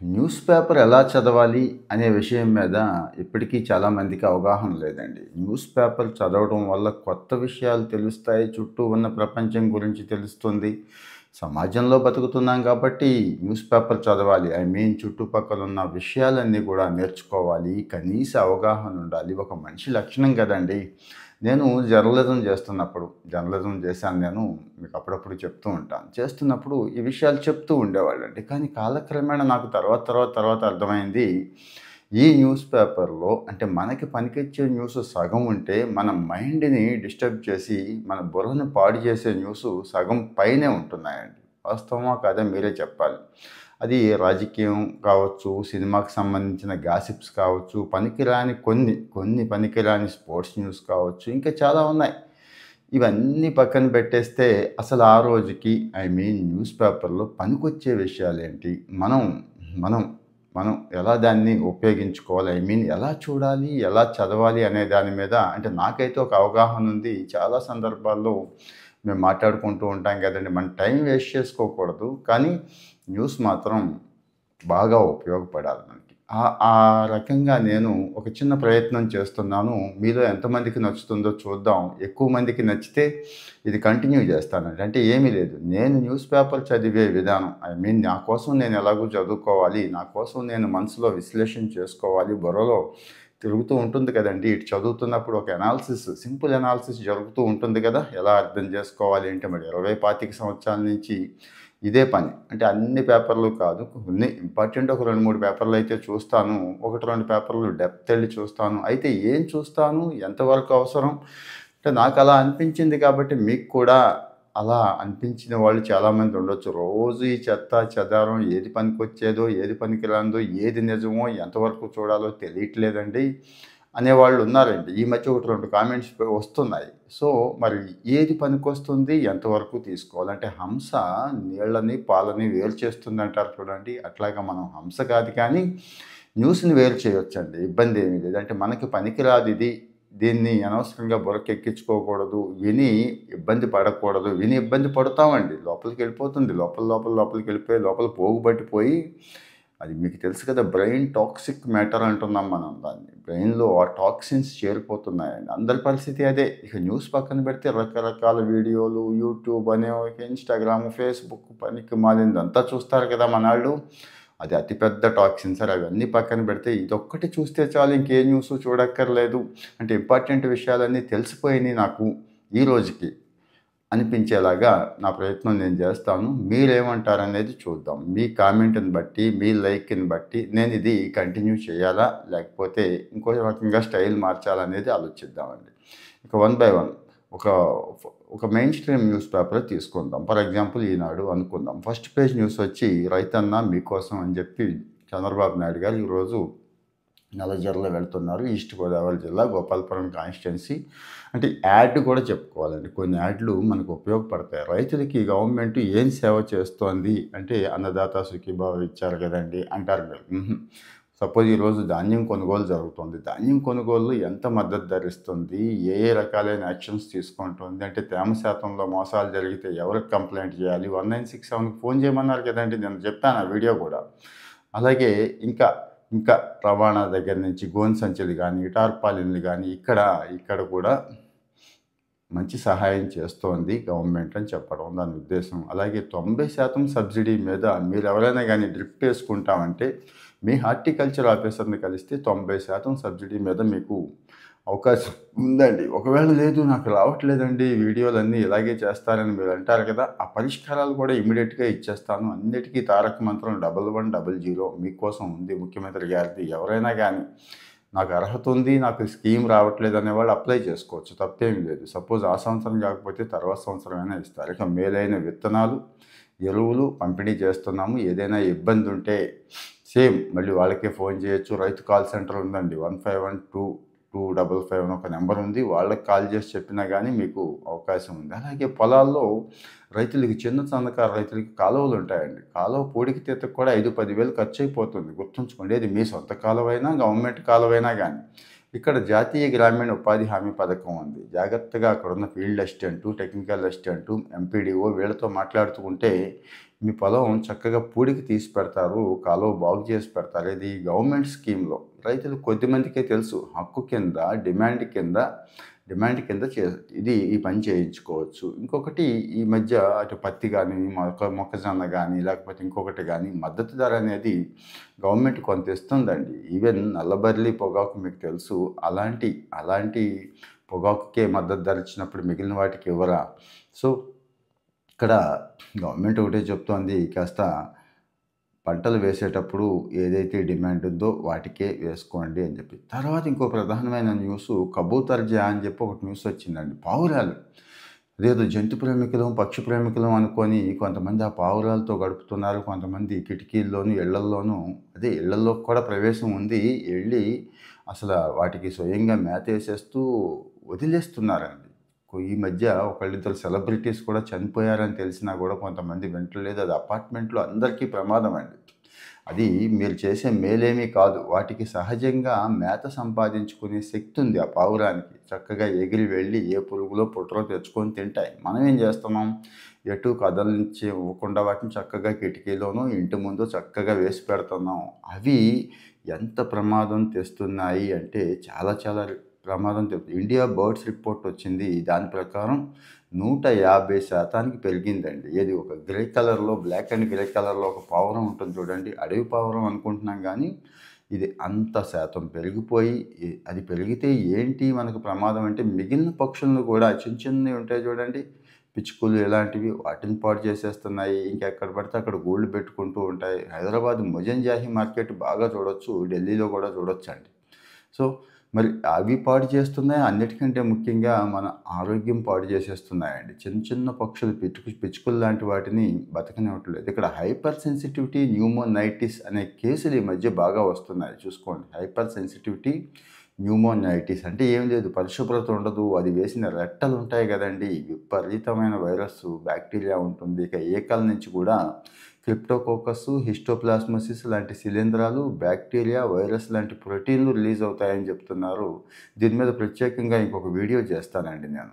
News paper ఎలా చదవాలి అనే విషయం మీద ఇప్పటికీ చాలామందికి అవగాహన లేదండి. న్యూస్ పేపర్ చదవడం వల్ల కొత్త విషయాలు తెలుస్తాయి. చుట్టూ ఉన్న ప్రపంచం గురించి తెలుస్తుంది. సమాజంలో బతుకుతున్నాం కాబట్టి న్యూస్ పేపర్ చదవాలి. చుట్టుపక్కల ఉన్న విషయాలన్నీ కూడా నేర్చుకోవాలి. కనీస అవగాహన ఉండాలి. ఒక మనిషి లక్షణం కదండీ! నేను జర్నలిజం చేశాను నేను. మీకు అప్పుడప్పుడు చెప్తూ ఉంటాను. చేస్తున్నప్పుడు ఈ విషయాలు చెప్తూ ఉండేవాళ్ళండి. కానీ కాలక్రమేణా నాకు తర్వాత అర్థమైంది. ఈ న్యూస్ పేపర్‌లో అంటే మనకి పనికొచ్చే న్యూస్ సగం ఉంటే, మన మైండ్‌ని డిస్టర్బ్ చేసి, మన బుర్రను పాడు చేసే న్యూసు సగం పైనే ఉంటున్నాయండి. వాస్తవమా కాదా మీరే చెప్పాలి. అది రాజకీయం కావచ్చు, సినిమాకి సంబంధించిన గాసిప్స్ కావచ్చు, పనికిరాని కొన్ని పనికిరాని స్పోర్ట్స్ న్యూస్ కావచ్చు, ఇంకా చాలా ఉన్నాయి. ఇవన్నీ పక్కన పెట్టేస్తే అసలు ఆ రోజుకి న్యూస్ పేపర్‌లో పనికొచ్చే విషయాలేంటి? మనం మనం మనం ఎలా దాన్ని ఉపయోగించుకోవాలి? ఎలా చూడాలి? ఎలా చదవాలి? అనే దాని మీద అంటే నాకైతే ఒక అవగాహన ఉంది. చాలా సందర్భాల్లో మేము మాట్లాడుకుంటూ ఉంటాం కదండీ! మన టైం వేస్ట్ చేసుకోకూడదు. కానీ న్యూస్ మాత్రం బాగా ఉపయోగపడాలి మనకి. ఆ రకంగా నేను ఒక చిన్న ప్రయత్నం చేస్తున్నాను. మీలో ఎంతమందికి నచ్చుతుందో చూద్దాం. ఎక్కువ మందికి నచ్చితే ఇది కంటిన్యూ చేస్తానండి. అంటే ఏమీ లేదు. నేను న్యూస్ పేపర్ చదివే విధానం నా కోసం నేను ఎలాగో చదువుకోవాలి. నా కోసం నేను మనసులో విశ్లేషణ చేసుకోవాలి. బుర్రలో తిరుగుతూ ఉంటుంది కదండీ! ఇటు చదువుతున్నప్పుడు ఒక సింపుల్ అనాలిసిస్ జరుగుతూ ఉంటుంది కదా! ఎలా అర్థం చేసుకోవాలి అంటే మరి 20, 25 సంవత్సరాల నుంచి ఇదే పని. అంటే అన్ని పేపర్‌లు కాదు. కొన్ని ఇంపార్టెంట్ ఒక 2, 3 పేపర్‌లు అయితే చూస్తాను. 1, 2 పేపర్‌లు డెప్త్ ఎళ్లి చూస్తాను. అయితే ఏం చూస్తాను? ఎంతవరకు అవసరం? అంటే నాకలా అనిపించింది కాబట్టి మీకు కూడా అలా అనిపించిన వాళ్ళు చాలామంది ఉండొచ్చు. రోజు ఈ చెత్త చెదారం ఏది పనికొచ్చేదో, ఏది పనికిరానిదో, ఏది నిజమో, ఎంతవరకు చూడాలో తెలియట్లేదండి అనేవాళ్ళు ఉన్నారండి. ఈ మధ్య ఒకటి 2 కామెంట్స్ వస్తున్నాయి. సో, మరి ఏది పనికొస్తుంది? ఎంతవరకు తీసుకోవాలి? అంటే హంస నీళ్ళని, పాలని వేరు చేస్తుందంటారు చూడండి. అట్లాగా మనం హంస కాదు కానీ న్యూస్‌ని వేరు చేయొచ్చండి. ఇబ్బందేమీ లేదు. అంటే మనకి పనికిరాదిది. దీన్ని అనవసరంగా బుర్రకెక్కించుకోకూడదు. ఇబ్బంది పడకూడదు. ఇబ్బంది పడతామండి. లోపలికెళ్ళిపోతుంది. లోపలికెళ్ళిపోయి లోపల పోగు పట్టిపోయి అది మీకు తెలుసు కదా! బ్రెయిన్ టాక్సిక్ మ్యాటర్ అంటున్నాం మనం దాన్ని. బ్రెయిన్‌లో ఆ టాక్సిన్స్ చేరిపోతున్నాయండి. అందరి పరిస్థితి అదే. ఇక న్యూస్ పక్కన పెడితే రకరకాల వీడియోలు, యూట్యూబ్ అని, ఇన్‌స్టాగ్రామ్, ఫేస్‌బుక్ పనికి మాలినదంతా చూస్తారు కదా మనాళ్ళు. అది అతిపెద్ద టాక్సిన్ సార్. అవన్నీ పక్కన పెడితే ఇదొక్కటి చూస్తే చాలు ఇంకే న్యూసు చూడక్కర్లేదు. అంటే ఇంపార్టెంట్ విషయాలన్నీ తెలిసిపోయినియి నాకు ఈ రోజుకి అనిపించేలాగా నా ప్రయత్నం నేను చేస్తాను. మీరేమంటారనేది చూద్దాం. మీ కామెంట్‌ని బట్టి, మీ లైక్‌ని బట్టి నేనిది కంటిన్యూ చేయాలా? లేకపోతే ఇంకో రకంగా స్టైల్ మార్చాలనేది ఆలోచిద్దామండి. ఇక వన్ బై వన్ ఒక ఒక మెయిన్ స్ట్రీమ్ న్యూస్ పేపరే తీసుకుందాం. ఫర్ ఎగ్జాంపుల్ ఈనాడు అనుకుందాం. ఫస్ట్ పేజ్ న్యూస్ వచ్చి రైతన్న మీకోసం అని చెప్పి చంద్రబాబు నాయుడు గారు ఈరోజు నల్లజర్ల వెళ్తున్నారు. ఈస్ట్ గోదావరి జిల్లా గోపాలపురం కాన్స్టిట్యున్సీ. అంటే యాడ్ కూడా చెప్పుకోవాలండి. కొన్ని యాడ్లు మనకు ఉపయోగపడతాయి. రైతులకి గవర్నమెంట్ ఏం సేవ చేస్తోంది అంటే అన్నదాత సుఖీభావ ఇచ్చారు కదండీ అంటారు మీరు. సపోజ్ ఈరోజు ధాన్యం కొనుగోలు జరుగుతుంది. ధాన్యం కొనుగోలులో ఎంత మద్దతు ధర ఇస్తుంది? ఏ రకాలైన యాక్షన్స్ తీసుకుంటుంది? అంటే తేమ శాతంలో మోసాలు జరిగితే ఎవరికి కంప్లెయింట్ చేయాలి? 1967కి ఫోన్ చేయమన్నారు కదండీ! నేను చెప్పాను ఆ వీడియో కూడా. అలాగే ఇంకా ఇంకా రవాణా దగ్గర నుంచి గోను సంచులు గానీ, టార్పాలిన్‌లు గానీ ఇక్కడ కూడా మంచి సహాయం చేస్తోంది గవర్నమెంట్ అని చెప్పడం దాని ఉద్దేశ్యం. అలాగే 90% సబ్సిడీ మీద మీరెవరైనా గానీ డ్రిప్ ఏసుకుంటామంటే మీ హార్టికల్చర్ ఆఫీసర్‌ని కలిస్తే 90% సబ్సిడీ మీద మీకు అవకాశం ఉందండి. ఒకవేళ లేదు నాకు రావట్లేదండి వీడియోలన్నీ ఇలాగే చేస్తారని మీరంటారు కదా! ఆ పరిష్కారాలు కూడా ఇమ్మీడియేట్‌గా ఇచ్చేస్తాను. అన్నిటికీ తారక మంత్రం 1110 మీకోసం ఉంది ముఖ్యమంత్రి గారిది. ఎవరైనా గానీ నాకు అర్హత ఉంది, నాకు స్కీమ్ రావట్లేదు అనేవాళ్ళు అప్లై చేసుకోవచ్చు. తప్పేమి లేదు. సపోజ్ ఆ సంవత్సరం కాకపోతే తర్వాత సంవత్సరమైనా ఇస్తారు. ఇక మేలైన విత్తనాలు, ఎరువులు పంపిణీ చేస్తున్నాము. ఏదైనా ఇబ్బంది ఉంటే సేమ్ మళ్ళీ వాళ్ళకే ఫోన్ చేయొచ్చు. రైతు కాల్ సెంటర్ ఉందండి. 1512 అని ఒక నెంబర్ ఉంది. వాళ్ళకి కాల్ చేసి చెప్పినా గానీ మీకు అవకాశం ఉంది. అలాగే పొలాల్లో రైతులకి చిన్న సన్నకారు రైతులకి కాలువలు ఉంటాయండి. కాలువ పూడికి తీతకు కూడా 5, 10 వేలు ఖర్చయిపోతుంది. గుర్తుంచుకోండి. అది మీ సొంత కాలువైనా, గవర్నమెంట్ కాలువైనా గానీ. ఇక్కడ జాతీయ గ్రామీణ ఉపాధి హామీ పథకం ఉంది. జాగ్రత్తగా అక్కడున్న field assistant, technical assistant, MPDO వీళ్ళతో మాట్లాడుతూ ఉంటే మీ పొలం చక్కగా పూడికి తీసి పెడతారు, కాలువ బాగు చేసి పెడతారు. ఇది గవర్నమెంట్ స్కీమ్‌లో. రైతులు కొద్దిమందికే తెలుసు. హక్కు కింద, డిమాండ్ కింద ఈ పని చేయించుకోవచ్చు. ఇంకొకటి ఈ మధ్య అటు పత్తి గానీ, మొక్కజొన్న గానీ, లేకపోతే ఇంకొకటి గానీ మద్దతు ధర అనేది గవర్నమెంట్ కొంత ఇస్తుందండి. ఈవెన్ నల్లబర్లి పొగాకు మీకు తెలుసు. అలాంటి పొగాకుకే మద్దతు ధర ఇచ్చినప్పుడు మిగిలిన వాటికి ఇవ్వరా? సో, ఇక్కడ గవర్నమెంట్ ఒకటే చెప్తోంది, కాస్త పంటలు వేసేటప్పుడు ఏదైతే డిమాండ్ ఉందో వాటికే వేసుకోండి అని చెప్పి. తర్వాత ఇంకో ప్రధానమైన న్యూసు కబూతర్జా అని చెప్పి ఒకటి న్యూస్ వచ్చిందండి. పావురాలు. అదేదో జంతు ప్రేమికులం, పక్షి ప్రేమికులం అనుకొని కొంతమంది ఆ పావురాలతో గడుపుతున్నారు. కొంతమంది కిటికీల్లోనూ, ఇళ్లల్లోకి కూడా ప్రవేశం ఉంది. వెళ్ళి అసలు వాటికి స్వయంగా మేతేసేస్తూ వదిలేస్తున్నారండి. ఈ మధ్య ఒకళ్ళిద్దరు సెలబ్రిటీస్ కూడా చనిపోయారని తెలిసినా కూడా కొంతమంది వింటలేదు. అది అపార్ట్మెంట్లో అందరికీ ప్రమాదం అండి. అది మీరు చేసే మేలేమీ కాదు. వాటికి సహజంగా మేత సంపాదించుకునే శక్తి ఉంది ఆ పావురానికి. చక్కగా ఎగిరి వెళ్ళి ఏ పురుగులో పుట్రో తెచ్చుకొని తింటాయి. మనం ఏం చేస్తున్నాం? ఎటు కదలించి ఇవ్వకుండా వాటిని చక్కగా కిటికీలోనూ, ఇంటి ముందు చక్కగా వేసి పెడుతున్నాం. అవి ఎంత ప్రమాదం తెస్తున్నాయి అంటే చాలా చాలా ప్రమాదం తెస్తుంది. ఇండియా బర్డ్స్ రిపోర్ట్ వచ్చింది. దాని ప్రకారం 150% పెరిగిందండి. ఏది ఒక గ్రే కలర్‌లో, బ్లాక్ అండ్ గ్రే కలర్‌లో ఒక పావురం ఉంటుంది చూడండి. అడవి పావురం అనుకుంటున్నాం కానీ ఇది అంత శాతం పెరిగిపోయి అది పెరిగితే ఏంటి మనకు ప్రమాదం అంటే మిగిలిన పక్షులను కూడా చిన్నవి ఉంటాయి చూడండి, పిచ్చుకలు ఇలాంటివి, వాటిని పాడు చేసేస్తున్నాయి. ఇంకెక్కడ పడితే అక్కడ గూళ్ళు పెట్టుకుంటూ ఉంటాయి. హైదరాబాద్ మొజంజాహి మార్కెట్ బాగా చూడొచ్చు. ఢిల్లీలో కూడా చూడొచ్చండి. సో, మరి అవి పాడు చేస్తున్నాయి. అన్నిటికంటే ముఖ్యంగా మన ఆరోగ్యం పాడు చేసేస్తున్నాయండి. చిన్న పక్షులు, పిచ్చుకలు లాంటి వాటిని బతకనివ్వట్లేదు. ఇక్కడ హైపర్ సెన్సిటివిటీ న్యూమోనైటిస్ అనే కేసులు ఈ మధ్య బాగా వస్తున్నాయి. చూసుకోండి. హైపర్ సెన్సిటివిటీ న్యూమోనైటిస్ అంటే ఏం లేదు, పరిశుభ్రత ఉండదు. అది వేసిన రెట్టలు ఉంటాయి కదండీ, విపరీతమైన వైరస్సు, బ్యాక్టీరియా ఉంటుంది. ఇక ఈకల నుంచి కూడా క్రిప్టోకోకస్, హిస్టోప్లాస్మోసిస్ లాంటి శిలీంధ్రాలు, బ్యాక్టీరియా, వైరస్ లాంటి ప్రోటీన్లు రిలీజ్ అవుతాయని చెప్తున్నారు. దీని మీద ప్రత్యేకంగా ఇంకొక వీడియో చేస్తానండి నేను.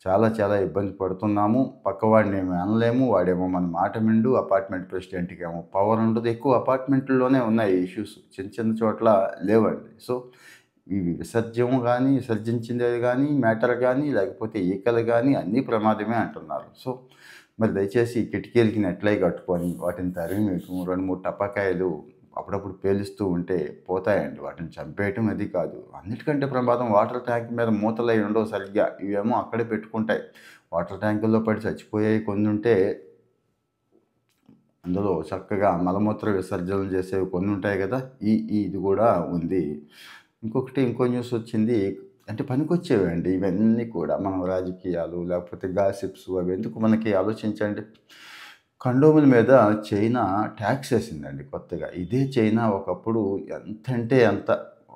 చాలా ఇబ్బంది పడుతున్నాము. పక్కవాడిని ఏమి అనలేము. వాడేమో మన మాట వినడు. అపార్ట్మెంట్ ప్రెసిడెంట్‌కి ఏమో పవర్ ఉండదు. ఎక్కువ అపార్ట్మెంట్‌ల్లోనే ఉన్నాయి ఇష్యూస్. చిన్న చోట్ల లేవండి. సో, ఇవి విసర్జించింది కానీ, మ్యాటర్ కానీ, లేకపోతే ఈకలు కానీ అన్నీ ప్రమాదమే అంటున్నారు. సో, మరి దయచేసి కిటికీలకి నెట్లై కట్టుకొని వాటిని తరిమేయటం, 2, 3 టపాకాయలు అప్పుడప్పుడు పేలుస్తూ ఉంటే పోతాయండి. వాటిని చంపేయటం అది కాదు. అన్నిటికంటే ప్రమాదం వాటర్ ట్యాంక్ మీద మూతలై ఉండవు సరిగ్గా. ఇవేమో అక్కడే పెట్టుకుంటాయి. వాటర్ ట్యాంకుల్లో పడి చచ్చిపోయాయి కొన్ని ఉంటే, అందులో చక్కగా మలమూత్ర విసర్జనలు చేసేవి కొన్ని ఉంటాయి కదా. ఇది కూడా ఉంది. ఇంకో న్యూస్ వచ్చింది. అంటే పనికొచ్చేవండి ఇవన్నీ కూడా. మనం రాజకీయాలు లేకపోతే గాసిప్స్ అవి ఎందుకు మనకి ఆలోచించండి. కండోముల మీద చైనా ట్యాక్స్ వేసిందండి కొత్తగా. ఇదే చైనా ఒకప్పుడు ఎంతంటే అంత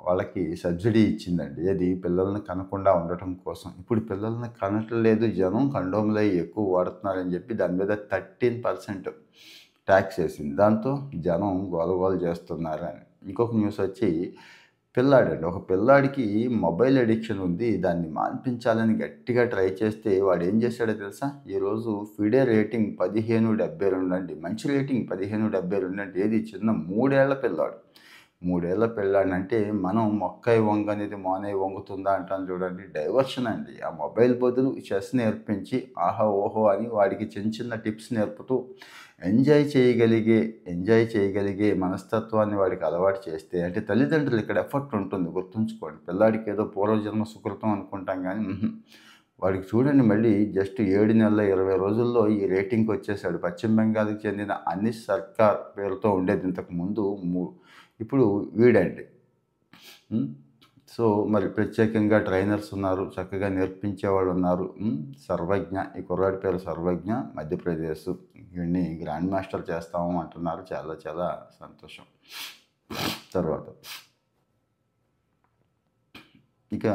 వాళ్ళకి సబ్సిడీ ఇచ్చిందండి. అది పిల్లల్ని కనకుండా ఉండటం కోసం. ఇప్పుడు పిల్లల్ని కనట్లేదు జనం, కండోములై ఎక్కువ వాడుతున్నారని చెప్పి దాని మీద 13% ట్యాక్స్ వేసింది. దాంతో జనం గోల చేస్తున్నారని. ఇంకొక న్యూస్ వచ్చి పిల్లాడండి. ఒక పిల్లాడికి మొబైల్ అడిక్షన్ ఉంది. దాన్ని మాన్పించాలని గట్టిగా ట్రై చేస్తే వాడు ఏం చేశాడో తెలుసా? ఈరోజు ఫిడే రేటింగ్ 15.72 అండి. మంచి రేటింగ్ 15.72 అంటే ఏది చిన్న 3 ఏళ్ల పిల్లాడు. 3 ఏళ్ల పిల్లాడినంటే మనం మొక్కై వంగనిది మోనై వంగుతుందా అంటాం చూడండి. డైవర్షన్ అండి. ఆ మొబైల్ బదులు చెస్ నేర్పించి ఆహా ఓహో అని వాడికి చిన్న టిప్స్ నేర్పుతూ ఎంజాయ్ చేయగలిగే మనస్తత్వాన్ని వాడికి అలవాటు చేస్తే, అంటే తల్లిదండ్రులు ఇక్కడ ఎఫర్ట్ ఉంటుంది గుర్తుంచుకోండి. పిల్లాడికి ఏదో పూర్వజన్మ సుకృతం అనుకుంటాం కానీ వాడికి చూడండి మళ్ళీ జస్ట్ 7 నెలల 20 రోజుల్లో ఈ రేటింగ్కి వచ్చేసాడు. పశ్చిమ బెంగాల్కి చెందిన అనిస్ సర్కార్ పేరుతో ఉండేది ఇంతకుముందు. ఇప్పుడు వీడండి. సో, మరి ప్రత్యేకంగా ట్రైనర్స్ ఉన్నారు, చక్కగా నేర్పించేవాళ్ళు ఉన్నారు. సర్వజ్ఞ, ఈ కుర్రాడి పేరు సర్వజ్ఞ, మధ్యప్రదేశ్. వీడిని గ్రాండ్ మాస్టర్ చేస్తాము అంటున్నారు. చాలా సంతోషం. తర్వాత ఇంకా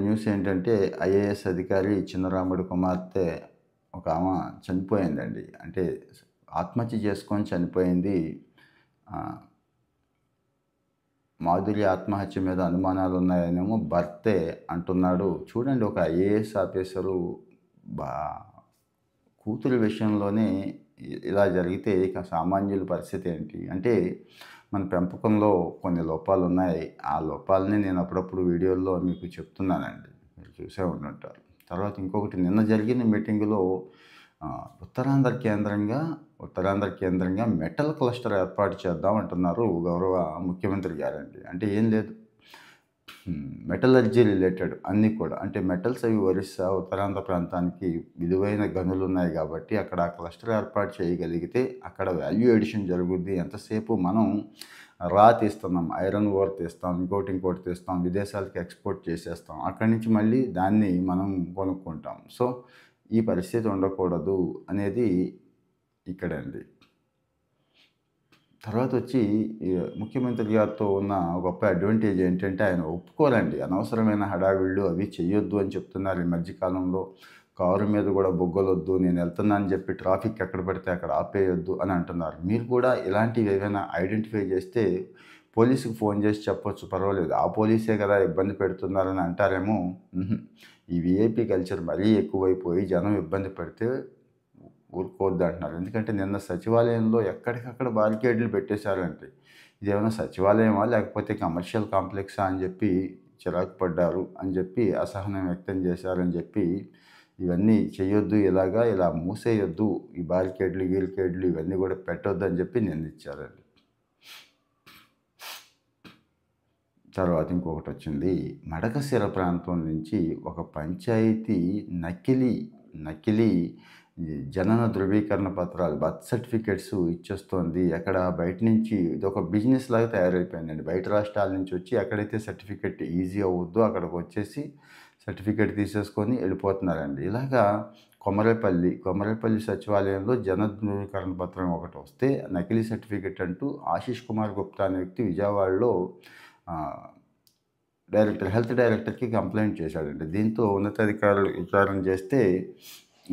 న్యూస్ ఏంటంటే ఐఏఎస్ అధికారి చిన్నరాముడి కుమార్తె ఒక ఆమె చనిపోయిందండి. అంటే ఆత్మహత్య చేసుకొని చనిపోయింది. మాధురి ఆత్మహత్య మీద అనుమానాలు ఉన్నాయనేమో భర్తే అంటున్నాడు. చూడండి, ఒక ఐఏఎస్ ఆఫీసరు బా కూతురి విషయంలోనే ఇలా జరిగితే ఇక సామాన్యుల పరిస్థితి ఏంటి? అంటే మన పెంపకంలో కొన్ని లోపాలున్నాయి. ఆ లోపాలని నేను అప్పుడప్పుడు వీడియోల్లో మీకు చెప్తున్నానండి. మీరు చూసే ఉండుంటారు. తర్వాత ఇంకొకటి, నిన్న జరిగిన మీటింగులో ఉత్తరాంధ్ర కేంద్రంగా మెటల్ క్లస్టర్ ఏర్పాటు చేద్దాం అంటున్నారు గౌరవ ముఖ్యమంత్రి గారండి. అంటే ఏం లేదు, మెటలర్జీ రిలేటెడ్ అన్నీ కూడా. అంటే మెటల్స్ అవి ఒరిస్సా, ఉత్తరాంధ్ర ప్రాంతానికి విలువైన గనులు ఉన్నాయి కాబట్టి అక్కడ ఆ క్లస్టర్ ఏర్పాటు చేయగలిగితే అక్కడ వాల్యూ ఎడిషన్ జరుగుద్ది. ఎంతసేపు మనం రా తీస్తున్నాం, ఐరన్ ఓర్ తీస్తాం, ఇంకోటి తీస్తాం, విదేశాలకు ఎక్స్పోర్ట్ చేసేస్తాం, అక్కడి నుంచి మళ్ళీ దాన్ని మనం కొనుక్కుంటాం. సో ఈ పరిస్థితి ఉండకూడదు అనేది ఇక్కడండి. తర్వాత వచ్చి ముఖ్యమంత్రి గారితో ఉన్న గొప్ప అడ్వాంటేజ్ ఏంటంటే ఆయన ఒప్పుకోరండి. అనవసరమైన హడావిళ్ళు అవి చెయ్యొద్దు అని చెప్తున్నారు ఈ మధ్యకాలంలో. కారు మీద కూడా బొగ్గలొద్దు, నేను వెళ్తున్నా అని చెప్పి ట్రాఫిక్ ఎక్కడ పడితే అక్కడ ఆపేయొద్దు అని అంటున్నారు. మీరు కూడా ఇలాంటివి ఏవైనా ఐడెంటిఫై చేస్తే పోలీసుకు ఫోన్ చేసి చెప్పొచ్చు, పర్వాలేదు, ఆ పోలీసే కదా ఇబ్బంది పెడుతున్నారని అంటారేమో. ఈ విఐపి కల్చర్ మరీ ఎక్కువైపోయి జనం ఇబ్బంది పడితే ఊరుకోవద్దు అంటున్నారు. ఎందుకంటే నిన్న సచివాలయంలో ఎక్కడికక్కడ బారికేడ్లు పెట్టేశారంటే ఇదేమైనా సచివాలయమా లేకపోతే కమర్షియల్ కాంప్లెక్సా అని చెప్పి చిరాకు పడ్డారు అని చెప్పి అసహనం వ్యక్తం చేశారని చెప్పి ఇవన్నీ చేయొద్దు, ఇలా మూసేయొద్దు, ఈ బారికేడ్లు ఇవన్నీ కూడా పెట్టొద్దు అని చెప్పి నిందించారండి. తర్వాత ఇంకొకటి వచ్చింది, మడకశిర ప్రాంతం నుంచి ఒక పంచాయతీ నకిలీ జనన ధృవీకరణ పత్రాలు, బర్త్ సర్టిఫికేట్స్ ఇచ్చేస్తోంది. అక్కడ బయట నుంచి ఇది ఒక బిజినెస్ లాగా తయారైపోయిందండి. బయట రాష్ట్రాల నుంచి వచ్చి ఎక్కడైతే సర్టిఫికేట్ ఈజీ అవుద్దో అక్కడికి వచ్చేసి సర్టిఫికేట్ తీసేసుకొని వెళ్ళిపోతున్నారండి. ఇలాగా కొమరేపల్లి సచివాలయంలో జన ధృవీకరణ పత్రం ఒకటి వస్తే నకిలీ సర్టిఫికేట్ అంటూ ఆశీష్ కుమార్ గుప్తా అనే వ్యక్తి విజయవాడలో హెల్త్ డైరెక్టర్కి కంప్లైంట్ చేశాడండి. దీంతో ఉన్నతాధికారులు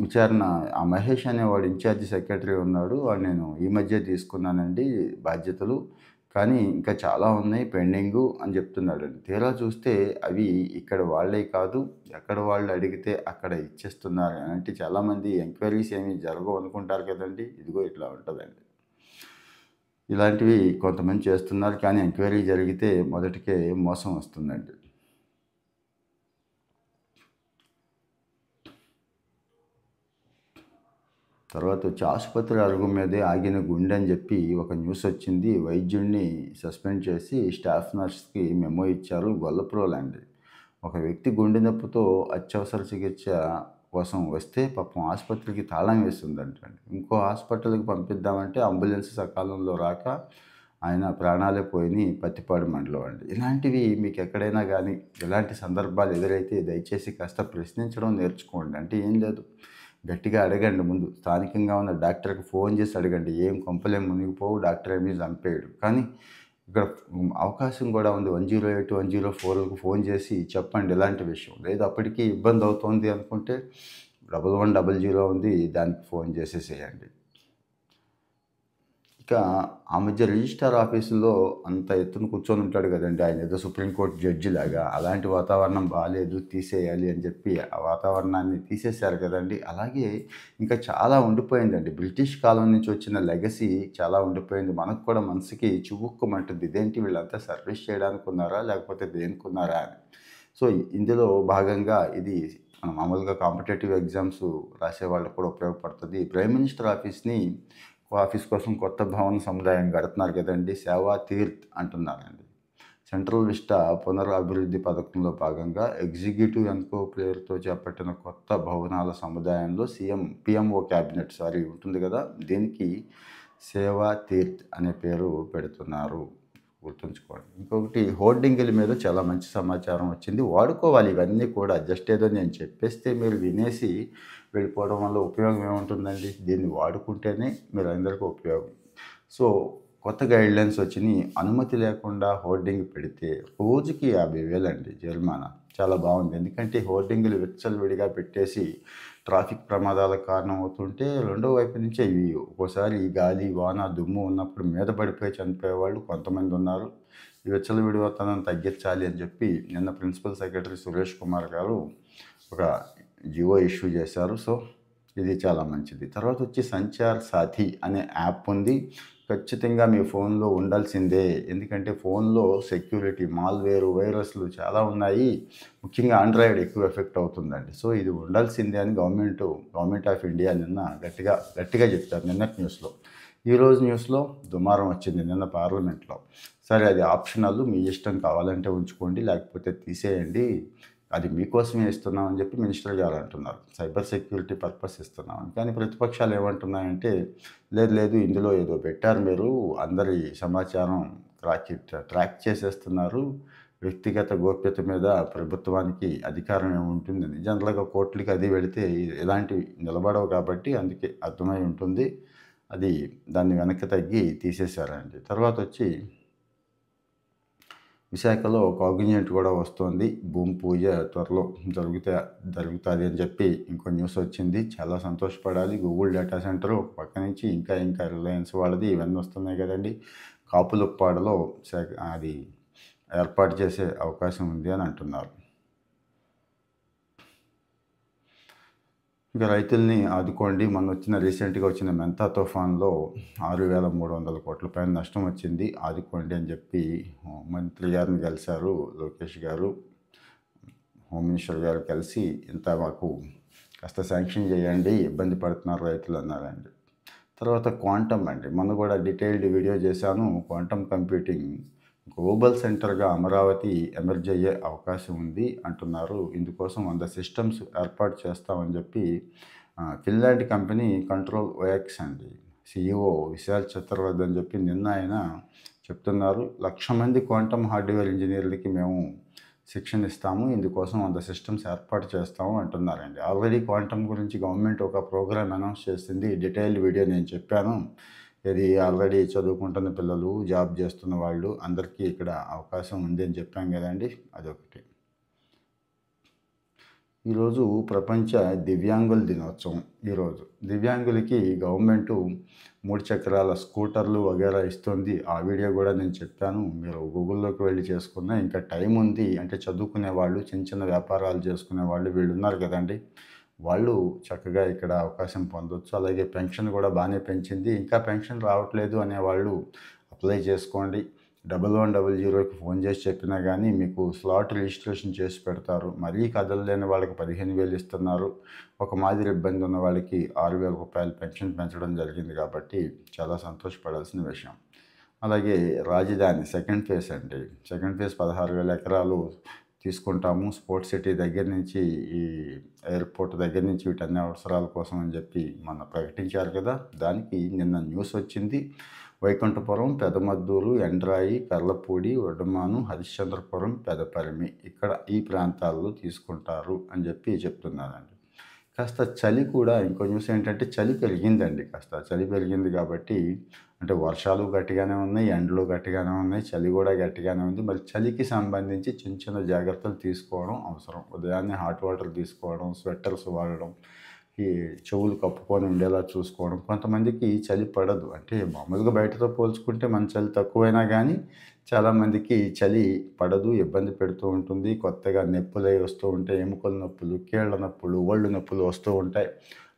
విచారణ ఆ మహేష్ అనేవాడు ఇన్ఛార్జి సెక్రటరీ ఉన్నాడు, వాడు నేను ఈ మధ్య తీసుకున్నానండి బాధ్యతలు, కానీ ఇంకా చాలా ఉన్నాయి పెండింగు అని చెప్తున్నాడండి. తీరా చూస్తే అవి ఇక్కడ వాళ్ళే కాదు, ఎక్కడ వాళ్ళు అడిగితే అక్కడ ఇచ్చేస్తున్నారు. అంటే చాలామంది ఎంక్వైరీస్ ఏమీ జరగవు అనుకుంటారు కదండి, ఇదిగో ఇట్లా ఉంటుందండి. ఇలాంటివి కొంతమంది చేస్తున్నారు, కానీ ఎంక్వైరీ జరిగితే మొదటికే మోసం వస్తుందండి. తర్వాత వచ్చి ఆసుపత్రి అరుగు మీదే ఆగిన గుండె అని చెప్పి ఒక న్యూస్ వచ్చింది. వైద్యుడిని సస్పెండ్ చేసి స్టాఫ్ నర్స్కి మెమో ఇచ్చారు. గొల్లప్రోలండి. ఒక వ్యక్తి గుండె నొప్పితో అత్యవసర చికిత్స కోసం వస్తే పాపం ఆసుపత్రికి తాళం వేస్తుందంటండి. ఇంకో హాస్పిటల్కి పంపిద్దామంటే అంబులెన్స్ సకాలంలో రాక ఆయన ప్రాణాలే పోయినాయి. పత్తిపాడు మండలం అండి. ఇలాంటివి మీకు ఎక్కడైనా కానీ ఇలాంటి సందర్భాలు ఎదురైతే దయచేసి కాస్త ప్రశ్నించడం నేర్చుకోండి. అంటే ఏం లేదు, గట్టిగా అడగండి. ముందు స్థానికంగా ఉన్న డాక్టర్కి ఫోన్ చేసి అడగండి. ఏం కొంపలేం మునిగిపోవు, డాక్టర్ ఏమీ చంపేయడు. కానీ ఇక్కడ అవకాశం కూడా ఉంది. 108, 104కు ఫోన్ చేసి చెప్పండి ఇలాంటి విషయం. లేదు అప్పటికీ ఇబ్బంది అవుతోంది అనుకుంటే 1100 ఉంది, దానికి ఫోన్ చేసేసేయండి. ఇక ఆ మధ్య రిజిస్ట్రార్ ఆఫీసులో అంత ఎత్తున కూర్చొని ఉంటాడు కదండి, ఆయన ఏదో సుప్రీంకోర్టు జడ్జి లాగా. అలాంటి వాతావరణం బాగాలేదు, తీసేయాలి అని చెప్పి ఆ వాతావరణాన్ని తీసేశారు కదండి. అలాగే ఇంకా చాలా ఉండిపోయిందండి. బ్రిటిష్ కాలం నుంచి వచ్చిన లెగసీ చాలా ఉండిపోయింది. మనకు కూడా మనసుకి చివుక్కుమంటుంది. ఇదేంటి వీళ్ళంతా సర్వీస్ చేయడానికి ఉన్నారా లేకపోతే దేనికి ఉన్నారా అని. సో ఇందులో భాగంగా ఇది మనం మామూలుగా కాంపిటేటివ్ ఎగ్జామ్స్ రాసే వాళ్ళకు కూడా ఉపయోగపడుతుంది. ప్రైమ్ మినిస్టర్ ఆఫీస్ కోసం కొత్త భవన సముదాయం కడుతున్నారు కదండి, సేవా తీర్థ్ అంటున్నారండి. సెంట్రల్ విస్టా పునరభివృద్ధి పథకంలో భాగంగా ఎగ్జిక్యూటివ్ ఎన్కో పేరుతో చేపట్టిన కొత్త భవనాల సముదాయంలో పిఎంఓ క్యాబినెట్ ఉంటుంది కదా, దీనికి సేవా తీర్థ్ అనే పేరు పెడుతున్నారు, గుర్తుంచుకోండి. ఇంకొకటి, హోర్డింగుల మీద చాలా మంచి సమాచారం వచ్చింది, వాడుకోవాలి ఇవన్నీ కూడా. జస్ట్ ఏదో నేను చెప్పేస్తే మీరు వినేసి వెళ్ళిపోవడం వల్ల ఉపయోగం ఏముంటుందండి? దీన్ని వాడుకుంటేనే మీరు అందరికీ ఉపయోగం. సో కొత్త గైడ్లైన్స్ వచ్చినాయి. అనుమతి లేకుండా హోర్డింగ్ పెడితే రోజుకి 50,000 అండి జరిమానా. చాలా బాగుంది. ఎందుకంటే హోర్డింగులు విచ్చలవిడిగా పెట్టేసి ట్రాఫిక్ ప్రమాదాలకు కారణమవుతుంటే, రెండో వైపు నుంచి ఇవి ఒక్కోసారి ఈ గాలి, వాన, దుమ్ము ఉన్నప్పుడు మీద పడిపోయి చనిపోయేవాళ్ళు కొంతమందున్నారు. ఈ విచ్చలవిడితనం తగ్గించాలి అని చెప్పి నిన్న ప్రిన్సిపల్ సెక్రటరీ సురేష్ కుమార్ గారు ఒక జియో ఇష్యూ చేశారు. సో ఇది చాలా మంచిది. తర్వాత వచ్చి సంచార్ సాథీ అనే యాప్ ఉంది. ఖచ్చితంగా మీ ఫోన్లో ఉండాల్సిందే. ఎందుకంటే ఫోన్లో సెక్యూరిటీ, మాల్వేరు, వైరస్లు చాలా ఉన్నాయి. ముఖ్యంగా ఆండ్రాయిడ్ ఎక్కువ ఎఫెక్ట్ అవుతుందండి. సో ఇది ఉండాల్సిందే అని గవర్నమెంట్ ఆఫ్ ఇండియా నిన్న గట్టిగా చెప్పారు నిన్నటి న్యూస్లో. ఈరోజు న్యూస్లో దుమారం వచ్చింది నిన్న పార్లమెంట్లో. సరే అది ఆప్షనల్, మీ ఇష్టం, కావాలంటే ఉంచుకోండి లేకపోతే తీసేయండి, అది మీకోసమే ఇస్తున్నాం అని చెప్పి మినిస్టర్ గారు అంటున్నారు. సైబర్ సెక్యూరిటీ పర్పస్ ఇస్తున్నామని. కానీ ప్రతిపక్షాలు ఏమంటున్నాయంటే లేదు ఇందులో ఏదో పెట్టారు, మీరు అందరి సమాచారం ట్రాక్ చేసేస్తున్నారు, వ్యక్తిగత గోప్యత మీద ప్రభుత్వానికి అధికారం ఏముంటుందని. జనరల్గా కోర్టులకి అది వెళితే ఇలాంటివి నిలబడవు కాబట్టి అందుకే అర్థమై ఉంటుంది. దాన్ని వెనక్కి తగ్గి తీసేశారండి. తర్వాత వచ్చి విశాఖలో కాగ్నిజెంట్ కూడా వస్తుంది, భూమి పూజ త్వరలో జరుగుతుంది అని చెప్పి ఇంకో న్యూస్ వచ్చింది. చాలా సంతోషపడాలి. గూగుల్ డేటా సెంటర్ ఒక పక్క నుంచి ఇంకా రిలయన్స్ వాళ్ళది ఇవన్నీ వస్తున్నాయి కదండి. కాపులుప్పాడలో అది ఏర్పాటు చేసే అవకాశం ఉంది అని అంటున్నారు. ఇంకా రైతుల్ని ఆదుకోండి. రీసెంట్గా వచ్చిన మెంతా తుఫాన్లో 6,300 కోట్ల పైన నష్టం వచ్చింది, ఆదుకోండి అని చెప్పి మంత్రి గారిని కలిశారు లోకేష్ గారు. హోమ్ మినిస్టర్ గారు కలిసి ఇంత మాకు కాస్త శాంక్షన్ చేయండి, ఇబ్బంది పడుతున్నారు రైతులు అన్నారండి. తర్వాత క్వాంటమ్ అండి, మొన్న కూడా డీటెయిల్డ్ వీడియో చేశాను. క్వాంటమ్ కంప్యూటింగ్ గ్లోబల్ సెంటర్గా అమరావతి ఎమర్జ్ అయ్యే అవకాశం ఉంది అంటున్నారు. ఇందుకోసం 100 సిస్టమ్స్ ఏర్పాటు చేస్తామని చెప్పి ఫిన్లాండ్ కంపెనీ కంట్రోల్ ఓఎక్స్ అండి CEO విశాల్ చతుర్వేది అని చెప్పి నిన్న ఆయన చెప్తున్నారు. 1,00,000 మంది క్వాంటమ్ హార్డ్వేర్ ఇంజనీర్లకి మేము శిక్షణ ఇస్తాము, ఇందుకోసం 100 సిస్టమ్స్ ఏర్పాటు చేస్తాము అంటున్నారండి. ఆల్రెడీ క్వాంటమ్ గురించి గవర్నమెంట్ ఒక ప్రోగ్రామ్ అనౌన్స్ చేసింది. డీటెయిల్డ్ వీడియో నేను చెప్పాను. ఇది ఆల్రెడీ చదువుకుంటున్న పిల్లలు, జాబ్ చేస్తున్న వాళ్ళు అందరికీ ఇక్కడ అవకాశం ఉంది అని చెప్పాం కదండి, అదొకటి. ఈరోజు ప్రపంచ దివ్యాంగుల దినోత్సవం. ఈరోజు దివ్యాంగులకి గవర్నమెంటు 3 చక్రాల స్కూటర్లు వగేరా ఇస్తుంది. ఆ వీడియో కూడా నేను చెప్పాను, మీరు గూగుల్లోకి వెళ్ళి చేసుకున్నా. ఇంకా టైం ఉంది అంటే చదువుకునే వాళ్ళు, చిన్న వ్యాపారాలు చేసుకునే వాళ్ళు వీళ్ళు ఉన్నారు కదండి, వాళ్ళు చక్కగా ఇక్కడ అవకాశం పొందొచ్చు. అలాగే పెన్షన్ కూడా బాగానే పెంచింది. ఇంకా పెన్షన్ రావట్లేదు అనేవాళ్ళు అప్లై చేసుకోండి. 1100కి ఫోన్ చేసి చెప్పినా కానీ మీకు స్లాట్ రిజిస్ట్రేషన్ చేసి పెడతారు. మరీ కదలలేని వాళ్ళకి 15,000 ఇస్తున్నారు. ఒక మాదిరి ఇబ్బంది ఉన్న వాళ్ళకి 6,000 రూపాయలు పెన్షన్ పెంచడం జరిగింది కాబట్టి చాలా సంతోషపడాల్సిన విషయం. అలాగే రాజధాని సెకండ్ ఫేజ్ అండి, సెకండ్ ఫేజ్ 16,000 ఎకరాలు తీసుకుంటాము. స్పోర్ట్స్ సిటీ దగ్గర నుంచి, ఈ ఎయిర్పోర్ట్ దగ్గర నుంచి వీటన్ని అవసరాల కోసం అని చెప్పి మొన్న ప్రకటించారు కదా, దానికి నిన్న న్యూస్ వచ్చింది. వైకుంఠపురం, పెదమద్దూరు, ఎండ్రాయి, కర్లపూడి, వడ్డమాను, హరిశ్చంద్రపురం, పెదపరిమి ఇక్కడ ఈ ప్రాంతాల్లో తీసుకుంటారు అని చెప్పి చెప్తున్నారండి. కాస్త చలి కూడా, ఇంకో న్యూస్ ఏంటంటే చలి పెరిగిందండి. కాస్త చలి పెరిగింది కాబట్టి, అంటే వర్షాలు గట్టిగానే ఉన్నాయి, ఎండలు గట్టిగానే ఉన్నాయి, చలి కూడా గట్టిగానే ఉంది. మరి చలికి సంబంధించి చిన్న జాగ్రత్తలు తీసుకోవడం అవసరం. ఉదయాన్నే హాట్ వాటర్ తీసుకోవడం, స్వెట్టర్స్ వాడడం, ఈ చెవులు కప్పుకొని ఉండేలా చూసుకోవడం. కొంతమందికి చలి పడదు, అంటే మామూలుగా బయటతో పోల్చుకుంటే మన చలి తక్కువైనా కానీ చాలామందికి చలి పడదు, ఇబ్బంది పెడుతూ ఉంటుంది. కొత్తగా నొప్పులై వస్తూ ఉంటాయి, ఎముకల నొప్పులు, కీళ్ళ నొప్పులు, ఒళ్ళు నొప్పులు వస్తూ ఉంటాయి.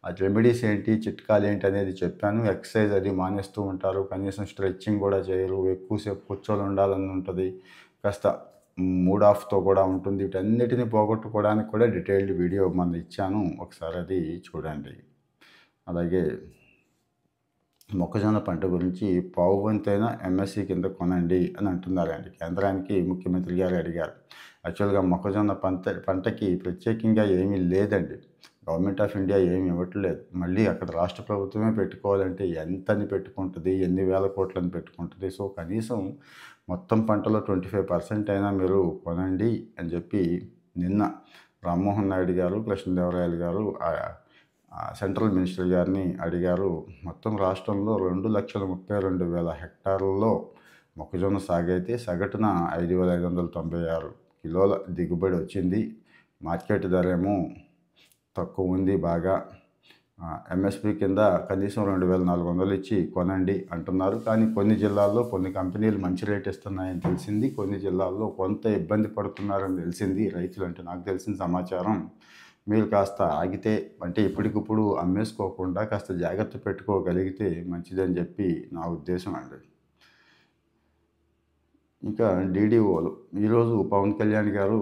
ఆ రెమెడీస్ ఏంటి, చిట్కాలు ఏంటి అనేది చెప్పాను. ఎక్సర్సైజ్ అది మానేస్తూ ఉంటారు, కనీసం స్ట్రెచ్చింగ్ కూడా చేయరు, ఎక్కువసేపు కూర్చొని ఉండాలని ఉంటుంది, కాస్త మూడ్ ఆఫ్తో కూడా ఉంటుంది. వీటన్నిటిని పోగొట్టుకోవడానికి కూడా డీటెయిల్డ్ వీడియో మనం ఇచ్చాను, ఒకసారి అది చూడండి. అలాగే మొక్కజొన్న పంట గురించి పావు వంతైన MSC కింద కొనండి అని అంటున్నారండి. కేంద్రానికి ముఖ్యమంత్రి గారు అడిగారు. యాక్చువల్గా మొక్కజొన్న పంటకి ప్రత్యేకంగా ఏమీ లేదండి, గవర్నమెంట్ ఆఫ్ ఇండియా ఏమి ఇవ్వట్లేదు. మళ్ళీ అక్కడ రాష్ట్ర ప్రభుత్వమే పెట్టుకోవాలంటే ఎంతని పెట్టుకుంటుంది, ఎన్ని వేల కోట్లని పెట్టుకుంటుంది. సో కనీసం మొత్తం పంటలో 25% అయినా మీరు కొనండి అని చెప్పి నిన్న రామ్మోహన్ నాయుడు గారు, కృష్ణదేవరాయలు గారు సెంట్రల్ మినిస్టర్ గారిని అడిగారు. మొత్తం రాష్ట్రంలో 2,32,000 హెక్టార్లలో మొక్కజొన్న సాగైతే సగటున 5,596 కిలోల దిగుబడి వచ్చింది. మార్కెట్ ధర ఏమో తక్కువ ఉంది బాగా. ఎంఎస్పి కింద కనీసం 2400 ఇచ్చి కొనండి అంటున్నారు. కానీ కొన్ని జిల్లాల్లో కొన్ని కంపెనీలు మంచి రేట్ ఇస్తున్నాయని తెలిసింది. కొన్ని జిల్లాల్లో కొంత ఇబ్బంది పడుతున్నారని తెలిసింది రైతులు. అంటే నాకు తెలిసిన సమాచారం. మీరు కాస్త ఆగితే అంటే ఇప్పటికిప్పుడు అమ్మేసుకోకుండా కాస్త జాగ్రత్త పెట్టుకోగలిగితే మంచిదని చెప్పి నా ఉద్దేశం అండి. ఇంకా డీడీఓలు ఈరోజు పవన్ కళ్యాణ్ గారు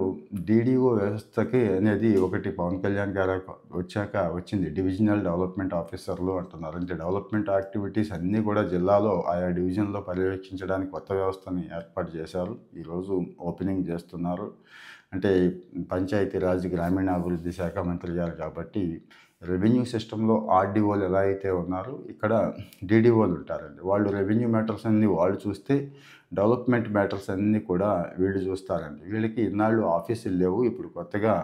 డీడీఓ వ్యవస్థకి అనేది ఒకటి పవన్ కళ్యాణ్ గారు వచ్చాక వచ్చింది. డివిజనల్ డెవలప్మెంట్ ఆఫీసర్లు అంటున్నారు. అంటే డెవలప్మెంట్ యాక్టివిటీస్ అన్నీ కూడా జిల్లాలో ఆయా డివిజన్లో పర్యవేక్షించడానికి కొత్త వ్యవస్థని ఏర్పాటు చేశారు. ఈరోజు ఓపెనింగ్ చేస్తున్నారు. అంటే పంచాయతీరాజ్ గ్రామీణాభివృద్ధి శాఖ మంత్రి గారు కాబట్టి రెవెన్యూ సిస్టంలో ఆర్డీఓలు ఎలా అయితే ఉన్నారో ఇక్కడ డీడీఓలు ఉంటారండి. వాళ్ళు రెవెన్యూ మ్యాటర్స్ అన్నీ వాళ్ళు చూస్తే డెవలప్మెంట్ మ్యాటర్స్ అన్నీ కూడా వీళ్ళు చూస్తారండి. వీళ్ళకి ఇన్నాళ్ళు ఆఫీసులు లేవు. ఇప్పుడు కొత్తగా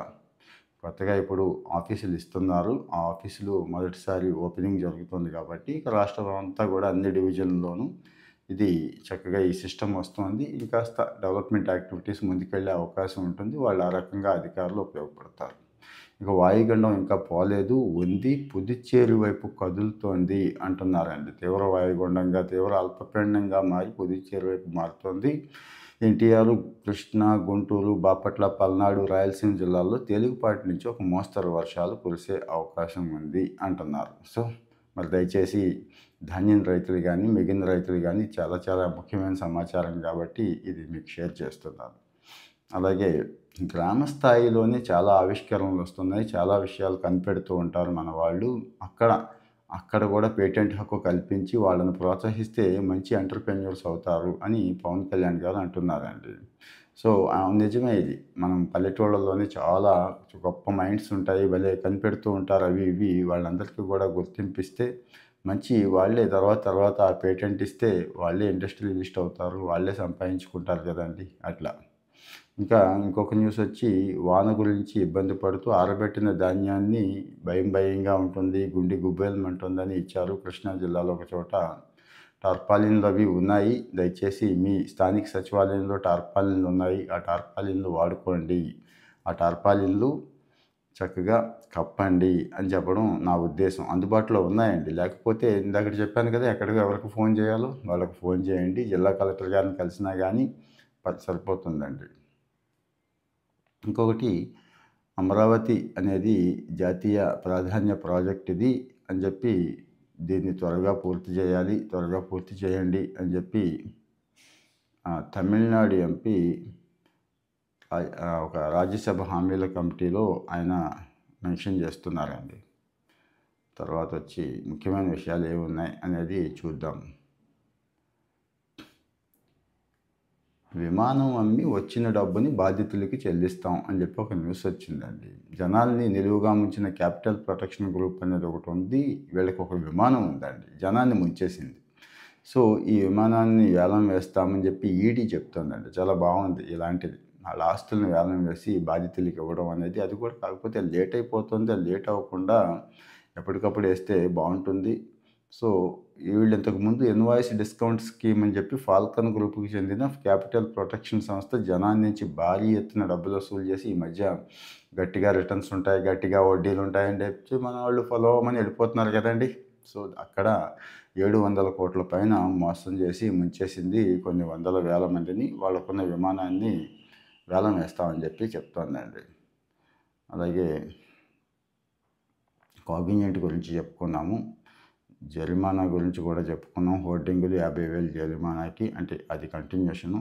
ఇప్పుడు ఆఫీసులు ఇస్తున్నారు. ఆ ఆఫీసులు మొదటిసారి ఓపెనింగ్ జరుగుతుంది కాబట్టి ఇక రాష్ట్రం అంతా కూడా అన్ని డివిజన్లోనూ ఇది చక్కగా ఈ సిస్టమ్ వస్తుంది. ఇంకాస్త డెవలప్మెంట్ యాక్టివిటీస్ ముందుకెళ్ళే అవకాశం ఉంటుంది. వాళ్ళు ఆ రకంగా అధికారులు ఉపయోగపడతారు. ఇక వాయుగుండం ఇంకా పోలేదు, ఉంది, పుదుచ్చేరి వైపు కదులుతోంది అంటున్నారండి. తీవ్ర వాయుగుండంగా తీవ్ర అల్పపీడనంగా మారి పుదుచ్చేరి వైపు మారుతోంది. ఎన్టీఆర్, కృష్ణా, గుంటూరు, బాపట్ల, పల్నాడు, రాయలసీమ జిల్లాల్లో తేలికపాటి నుంచి ఒక మోస్తరు వర్షాలు కురిసే అవకాశం ఉంది అంటున్నారు. సో మరి దయచేసి ధాన్యం రైతులు కానీ మిగిలిన రైతులు కానీ చాలా చాలా ముఖ్యమైన సమాచారం కాబట్టి ఇది మీకు షేర్ చేస్తున్నాను. అలాగే గ్రామ స్థాయిలోనే చాలా ఆవిష్కరణలు వస్తున్నాయి. చాలా విషయాలు కనిపెడుతూ ఉంటారు మన వాళ్ళు. అక్కడ కూడా పేటెంట్ హక్కు కల్పించి వాళ్ళని ప్రోత్సహిస్తే మంచి ఎంటర్‌ప్రెన్యూర్స్ అవుతారు అని పవన్ కళ్యాణ్ గారు అంటున్నారండి. సో నిజమే ఇది. మనం పల్లెటూళ్ళలోనే చాలా గొప్ప మైండ్స్ ఉంటాయి. భలే కనిపెడుతూ ఉంటారు. అవి ఇవి వాళ్ళందరికీ కూడా గుర్తింపిస్తే మంచి వాళ్ళే తర్వాత ఆ పేటెంట్ ఇస్తే వాళ్ళే ఇండస్ట్రియలిస్ట్ అవుతారు. వాళ్ళే సంపాదించుకుంటారు కదండీ అట్లా. ఇంకా ఇంకొక న్యూస్ వచ్చి వాన గురించి ఇబ్బంది పడుతూ ఆరబెట్టిన ధాన్యాన్ని భయంగా ఉంటుంది, గుండె గుబేలమంటుందని ఇచ్చారు. కృష్ణా జిల్లాలో ఒక చోట టార్పాలిన్లు అవి ఉన్నాయి. దయచేసి మీ స్థానిక సచివాలయంలో టార్పాలిన్లు ఉన్నాయి. ఆ టార్పాలిన్లు వాడుకోండి. ఆ టార్పాలిన్లు చక్కగా కప్పండి అని చెప్పడం నా ఉద్దేశం. అందుబాటులో ఉన్నాయండి. లేకపోతే ఇందాక చెప్పాను కదా ఎవరికి ఫోన్ చేయాలో వాళ్ళకి ఫోన్ చేయండి. జిల్లా కలెక్టర్ గారిని కలిసినా కానీ సరిపోతుందండి. ఇంకొకటి అమరావతి అనేది జాతీయ ప్రాధాన్య ప్రాజెక్ట్ ఇది అని చెప్పి దీన్ని త్వరగా పూర్తి చేయండి అని చెప్పి తమిళనాడు ఎంపీ ఒక రాజ్యసభ హామీల కమిటీలో ఆయన మెన్షన్ చేస్తున్నారండి. తర్వాత వచ్చి ముఖ్యమైన విషయాలు ఏమున్నాయి అనేది చూద్దాం. విమానం అమ్మి వచ్చిన డబ్బుని బాధితులకి చెల్లిస్తాం అని చెప్పి ఒక న్యూస్ వచ్చిందండి. జనాల్ని నిలువుగా ముంచిన క్యాపిటల్ ప్రొటెక్షన్ గ్రూప్ అనేది ఒకటి ఉంది. వీళ్ళకి ఒక విమానం ఉందండి, జనాన్ని ముంచేసింది. సో ఈ విమానాన్ని వేలం వేస్తామని చెప్పి ఈడీ చెప్తుందండి. చాలా బాగుంది ఇలాంటిది. వాళ్ళ ఆస్తులను వేలం వేసి బాధితులకి ఇవ్వడం అనేది. అది కూడా కాకపోతే లేట్ అయిపోతుంది. లేట్ అవ్వకుండా ఎప్పటికప్పుడు వేస్తే బాగుంటుంది. సో వీళ్ళు ఇంతకుముందు ఇన్వాయిస్ డిస్కౌంట్ స్కీమ్ అని చెప్పి ఫాల్కన్ గ్రూప్కి చెందిన క్యాపిటల్ ప్రొటెక్షన్ సంస్థ జనాన్ని నుంచి భారీ ఎత్తున డబ్బులు వసూలు చేసి ఈ మధ్య గట్టిగా రిటర్న్స్ ఉంటాయి, గట్టిగా వడ్డీలు ఉంటాయని చెప్పి మన వాళ్ళు ఫాలో అవ్వమని వెళ్ళిపోతున్నారు కదండి. సో అక్కడ 700 కోట్ల పైన మోసం చేసి ముంచేసింది కొన్ని వందల వేల మందిని. వాళ్ళకున్న విమానాన్ని వేలం వేస్తామని చెప్పి చెప్తోందండి. అలాగే కాగ్నిజెంట్ గురించి చెప్పుకున్నాము, జరిమానా గురించి కూడా చెప్పుకున్నాం. హోర్డింగులు 50,000 జరిమానాకి, అంటే అది కంటిన్యూషను.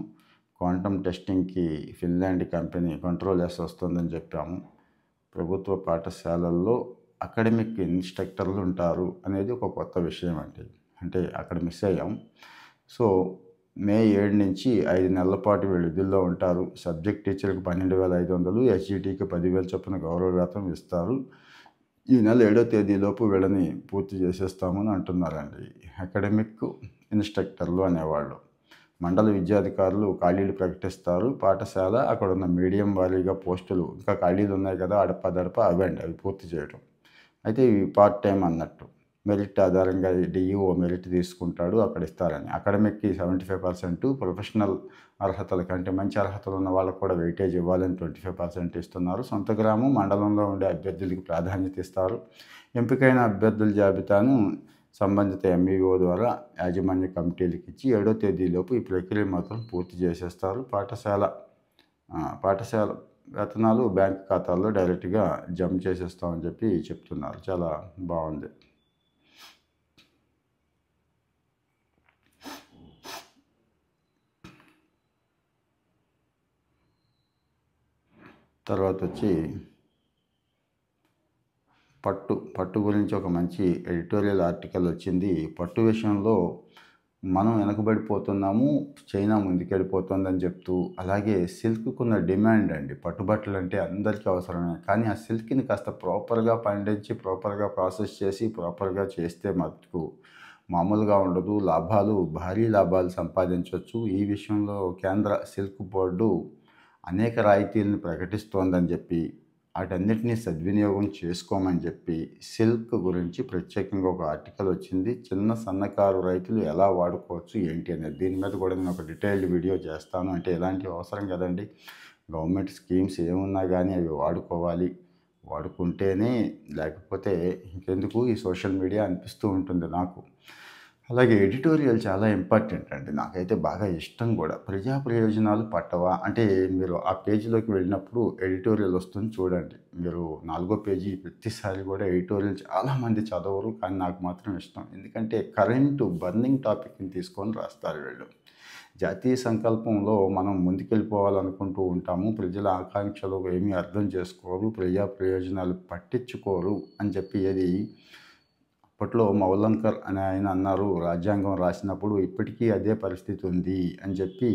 క్వాంటమ్ టెస్టింగ్కి ఫిన్లాండ్ కంపెనీ కంట్రోల్ ఎస్ వస్తుందని చెప్పాము. ప్రభుత్వ పాఠశాలల్లో అకాడమిక్ ఇన్స్ట్రక్టర్లు ఉంటారు అనేది ఒక కొత్త విషయం అండి. అంటే అక్కడ మిస్ అయ్యాం. సో మే 7 నుంచి 5 నెలల పాటు వీళ్ళు విధుల్లో ఉంటారు. సబ్జెక్ట్ టీచర్కి 12,500, ఎస్జిటికి 10,000 చొప్పున గౌరవ వేతనం ఇస్తారు. ఈ నెల 7వ తేదీలోపు వీళ్ళని పూర్తి చేసేస్తామని అంటున్నారండి. అకాడమిక్ ఇన్స్ట్రక్టర్లు అనేవాళ్ళు. మండల విద్యాధికారులు ఖాళీలు ప్రకటిస్తారు. పాఠశాల అక్కడ ఉన్న మీడియం వారీగా పోస్టులు ఇంకా ఖాళీలు ఉన్నాయి కదా, అడపదడప అవి పూర్తి చేయడం. అయితే ఇవి పార్ట్ టైం అన్నట్టు. మెరిట్ ఆధారంగా డిఈఓ మెరిట్ తీసుకుంటాడు, అక్కడ ఇస్తారని. అకాడమిక్‌కి 75%, ప్రొఫెషనల్ అర్హతల కంటే మంచి అర్హతలు ఉన్న వాళ్ళకు కూడా వెయిటేజ్ ఇవ్వాలని 25% ఇస్తున్నారు. సొంత గ్రామం, మండలంలో ఉండే అభ్యర్థులకు ప్రాధాన్యత ఇస్తారు. ఎంపికైన అభ్యర్థుల జాబితాను సంబంధిత ఎంఈఓ ద్వారా యాజమాన్య కమిటీలకు ఇచ్చి 7వ తేదీలోపు ఈ ప్రక్రియ మాత్రం పూర్తి చేసేస్తారు. పాఠశాల వేతనాలు బ్యాంక్ ఖాతాల్లో డైరెక్ట్‌గా జమ చేసేస్తామని చెప్పి చెప్తున్నారు. చాలా బాగుంది. తర్వాత వచ్చి పట్టు గురించి ఒక మంచి ఎడిటోరియల్ ఆర్టికల్ వచ్చింది. పట్టు విషయంలో మనం వెనకబడిపోతున్నాము, చైనా ముందుకెళ్ళిపోతుందని చెప్తూ, అలాగే సిల్క్‌కున్న డిమాండ్ అండి. పట్టుబట్టలు అంటే అందరికీ అవసరమే. కానీ ఆ సిల్క్‌ని కాస్త ప్రాపర్‌గా పండించి, ప్రాపర్‌గా ప్రాసెస్ చేసి, ప్రాపర్‌గా చేస్తే మటుకు మామూలుగా ఉండదు. భారీ లాభాలు సంపాదించవచ్చు. ఈ విషయంలో కేంద్ర సిల్క్ బోర్డు అనేక రాయితీలను ప్రకటిస్తోందని చెప్పి, వాటన్నిటినీ సద్వినియోగం చేసుకోమని చెప్పి సిల్క్ గురించి ప్రత్యేకంగా ఒక ఆర్టికల్ వచ్చింది. చిన్న సన్నకారు రైతులు ఎలా వాడుకోవచ్చు ఏంటి అనేది. దీని మీద కూడా నేను ఒక డీటెయిల్డ్ వీడియో చేస్తాను. అంటే ఇలాంటివి అవసరం కదండి. గవర్నమెంట్ స్కీమ్స్ ఏమున్నా కానీ అవి వాడుకుంటేనే, లేకపోతే ఇంకెందుకు ఈ సోషల్ మీడియా అనిపిస్తూ ఉంటుంది నాకు. అలాగే ఎడిటోరియల్ చాలా ఇంపార్టెంట్ అండి. నాకైతే బాగా ఇష్టం కూడా. ప్రజా ప్రయోజనాలు పట్టవా అంటే మీరు ఆ పేజీలోకి వెళ్ళినప్పుడు ఎడిటోరియల్ వస్తుంది చూడండి. మీరు 4వ పేజీ ప్రతిసారి కూడా ఎడిటోరియల్ చాలామంది చదవరు, కానీ నాకు మాత్రం ఇష్టం. ఎందుకంటే బర్నింగ్ టాపిక్ని తీసుకొని రాస్తారు వీళ్ళు. జాతీయ సంకల్పంలో మనం ముందుకెళ్ళిపోవాలనుకుంటూ ఉంటాము. ప్రజల ఆకాంక్షలు ఏమీ అర్థం చేసుకోరు, ప్రజా ప్రయోజనాలు పట్టించుకోరు అని చెప్పి అప్పట్లో మౌలంకర్ అనే ఆయన అన్నారు, రాజ్యాంగం రాసినప్పుడు ఇప్పటికీ అదే పరిస్థితి ఉంది అని చెప్పి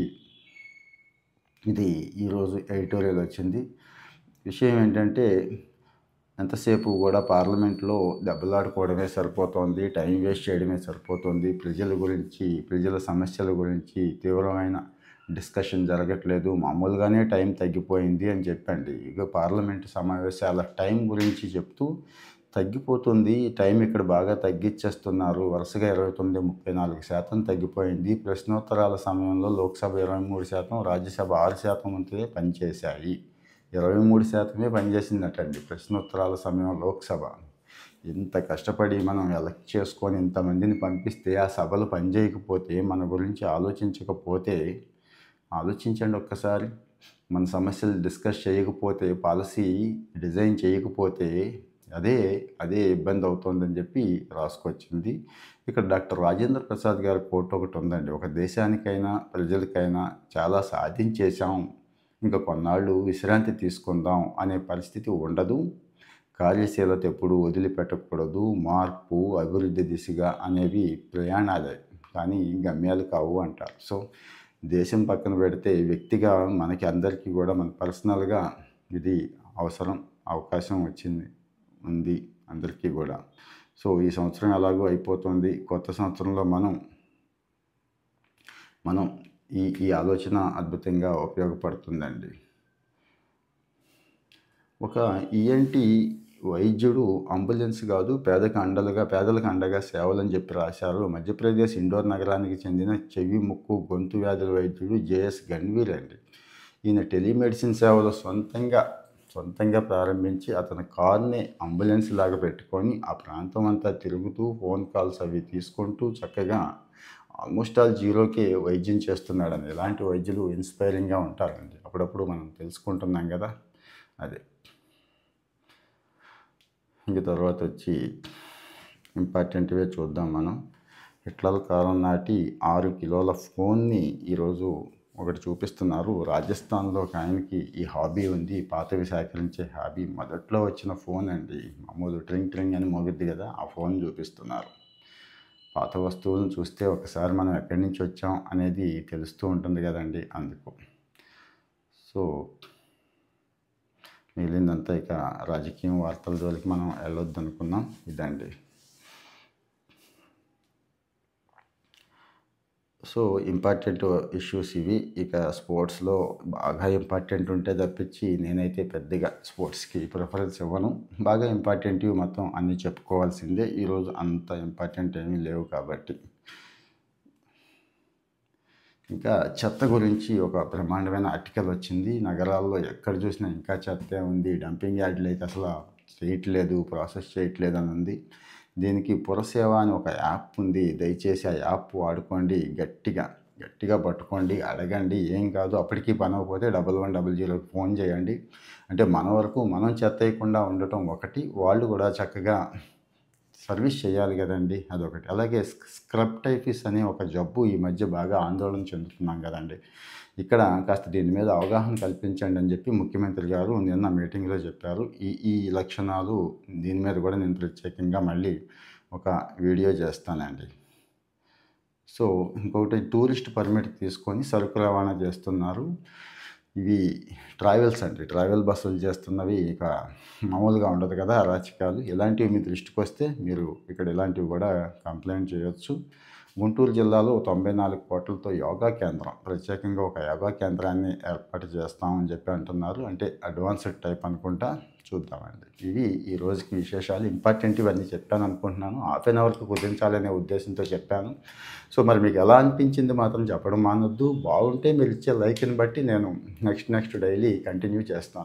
ఇది ఈరోజు ఎడిటోరియల్ వచ్చింది. విషయం ఏంటంటే ఎంతసేపు కూడా పార్లమెంట్లో దెబ్బలాడుకోవడమే సరిపోతుంది, టైం వేస్ట్ చేయడమే సరిపోతుంది. ప్రజల సమస్యల గురించి తీవ్రమైన డిస్కషన్ జరగట్లేదు, మామూలుగానే టైం తగ్గిపోయింది అని చెప్పండి. ఇక పార్లమెంటు సమావేశాల టైం గురించి చెప్తూ తగ్గిపోతుంది, టైం ఇక్కడ బాగా తగ్గించేస్తున్నారు, వరుసగా 29-34% తగ్గిపోయింది. ప్రశ్నోత్తరాల సమయంలో లోక్సభ 23%, రాజ్యసభ 6% వంతులే పనిచేశాయి. 23% పనిచేసిందటండి ప్రశ్నోత్తరాల సమయం లోక్సభ. ఇంత కష్టపడి మనం ఎలక్ట్ చేసుకొని ఇంతమందిని పంపిస్తే ఆ సభలు పనిచేయకపోతే, మన గురించి ఆలోచించకపోతే, ఆలోచించండి ఒక్కసారి. మన సమస్యలు డిస్కస్ చేయకపోతే, పాలసీ డిజైన్ చేయకపోతే అదే ఇబ్బంది అవుతుందని చెప్పి రాసుకొచ్చింది. ఇక్కడ డాక్టర్ రాజేంద్ర ప్రసాద్ గారి కోట్ ఒకటి ఉందండి. ఒక దేశానికైనా ప్రజలకైనా చాలా సాధించేశాం, ఇంకా కొన్నాళ్ళు విశ్రాంతి తీసుకుందాం అనే పరిస్థితి ఉండదు. కార్యశీలత ఎప్పుడు వదిలిపెట్టకూడదు. మార్పు, అభివృద్ధి దిశగా అనేవి ప్రయాణాలే, కానీ గమ్యాలు కావు అంటారు. సో దేశం పక్కన పెడితే వ్యక్తిగా మనకి అందరికీ కూడా మన పర్సనల్గా ఇది అవకాశం ఉంది అందరికీ కూడా. సో ఈ సంవత్సరం ఎలాగో అయిపోతుంది. కొత్త సంవత్సరంలో మనం ఈ ఆలోచన అద్భుతంగా ఉపయోగపడుతుందండి. ఒక ఈఎన్టీ వైద్యుడు అంబులెన్స్ కాదు, పేదలకు అండగా సేవలని చెప్పి రాశారు. మధ్యప్రదేశ్ ఇండోర్ నగరానికి చెందిన చెవి, ముక్కు, గొంతు వ్యాధుల వైద్యుడు జేఎస్ గన్వీర్ అండి. ఈయన టెలిమెడిసిన్ సేవలు సొంతంగా ప్రారంభించి అతని కార్ని అంబులెన్స్ లాగా పెట్టుకొని ఆ ప్రాంతం అంతా తిరుగుతూ ఫోన్ కాల్స్ అవి తీసుకుంటూ చక్కగా ఆల్మోస్ట్ ఆల్ జీరోకే వైద్యం చేస్తున్నాడండి. ఇలాంటి వైద్యులు ఇన్స్పైరింగ్గా ఉంటారండి. అప్పుడప్పుడు మనం తెలుసుకుంటున్నాం కదా, అదే. ఇంక తర్వాత వచ్చి ఇంపార్టెంట్వే చూద్దాం మనం. హిట్లర్ కాలం నాటి 6 కిలోల ఫోన్ని ఈరోజు ఒకటి చూపిస్తున్నారు. రాజస్థాన్లో ఒక ఆయనకి ఈ హాబీ ఉంది, పాతవి సేకరించే హాబీ. మొదట్లో వచ్చిన ఫోన్ అండి, మామూలు ట్రింగ్ అని మోగిద్ది కదా, ఆ ఫోన్ చూపిస్తున్నారు. పాత వస్తువులను చూస్తే ఒకసారి మనం ఎక్కడి నుంచి వచ్చాం అనేది తెలుస్తూ ఉంటుంది కదండి, అందుకు. సో మిగిలిందంతా ఇక రాజకీయం వార్తల జోలికి మనం వెళ్ళొద్దు అనుకున్నాం. ఇదండి. సో, ఇంపార్టెంట్ ఇష్యూస్ ఇవి. ఇక స్పోర్ట్స్‌లో బాగా ఇంపార్టెంట్ ఉంటే తప్పించి నేనైతే పెద్దగా స్పోర్ట్స్‌కి ప్రిఫరెన్స్ ఇవ్వను. బాగా ఇంపార్టెంటివి మొత్తం అన్నీ చెప్పుకోవాల్సిందే. ఈరోజు అంత ఇంపార్టెంట్ ఏమీ లేవు కాబట్టి. ఇంకా చెత్త గురించి ఒక బ్రహ్మాండమైన ఆర్టికల్ వచ్చింది. నగరాల్లో ఎక్కడ చూసినా ఇంకా చెత్తే ఉంది. డంపింగ్ యార్డ్‌లు అయితే అసల చేయట్లేదు, ప్రాసెస్ చేయట్లేదు అని ఉంది. దీనికి పురసేవ అని ఒక యాప్ ఉంది. దయచేసి ఆ యాప్ వాడుకోండి. గట్టిగా పట్టుకోండి. అడగండి. ఏం కాదు. అప్పటికి పని అవ్వకపోతే 1100కి ఫోన్ చేయండి. అంటే మన వరకు మనం చెత్త వేయకుండా ఉండటం ఒకటి. వాళ్ళు కూడా చక్కగా సర్వీస్ చేయాలి కదండీ! అదొకటి. అలాగే స్క్రబ్ టైఫిస్ అనే ఒక జబ్బు ఈ మధ్య బాగా ఆందోళన చెందుతున్నాం కదండీ! ఇక్కడ కాస్త దీని మీద అవగాహన కల్పించండి అని చెప్పి ముఖ్యమంత్రి గారు నిన్న మీటింగ్‌లో చెప్పారు. ఈ ఈ లక్షణాలు దీని మీద కూడా నేను ప్రత్యేకంగా మళ్ళీ ఒక వీడియో చేస్తానండి. సో, ఇంకొకటి టూరిస్ట్ పర్మిట్ తీసుకొని సరుకు రవాణా చేస్తున్నారు. ఇవి ట్రావెల్స్ అండి. ట్రావెల్ బస్సులు చేస్తున్నవి ఇక మామూలుగా ఉండదు కదా! అరాచకాలు. ఇలాంటివి మీ దృష్టికొస్తే మీరు ఇక్కడ ఇలాంటివి కూడా కంప్లెయింట్ చేయొచ్చు. గుంటూరు జిల్లాలో 94 కోట్లతో యోగా కేంద్రం, ప్రత్యేకంగా ఒక యోగా కేంద్రాన్ని ఏర్పాటు చేస్తామని చెప్పి అంటున్నారు. అంటే అడ్వాన్స్డ్ టైప్ అనుకుంటా. చూద్దామండి. ఇవి ఈ రోజుకి విశేషాలు. ఇంపార్టెంట్ ఇవన్నీ చెప్పాను అనుకుంటున్నాను. హాఫ్ ఎన్ అవర్‌కి కుదించాలనే ఉద్దేశంతో చెప్పాను. సో, మరి మీకు ఎలా అనిపించింది మాత్రం చెప్పడం మానొద్దు. బాగుంటే మీరు ఇచ్చే లైక్‌ని బట్టి నేను నెక్స్ట్ డైలీ కంటిన్యూ చేస్తాను.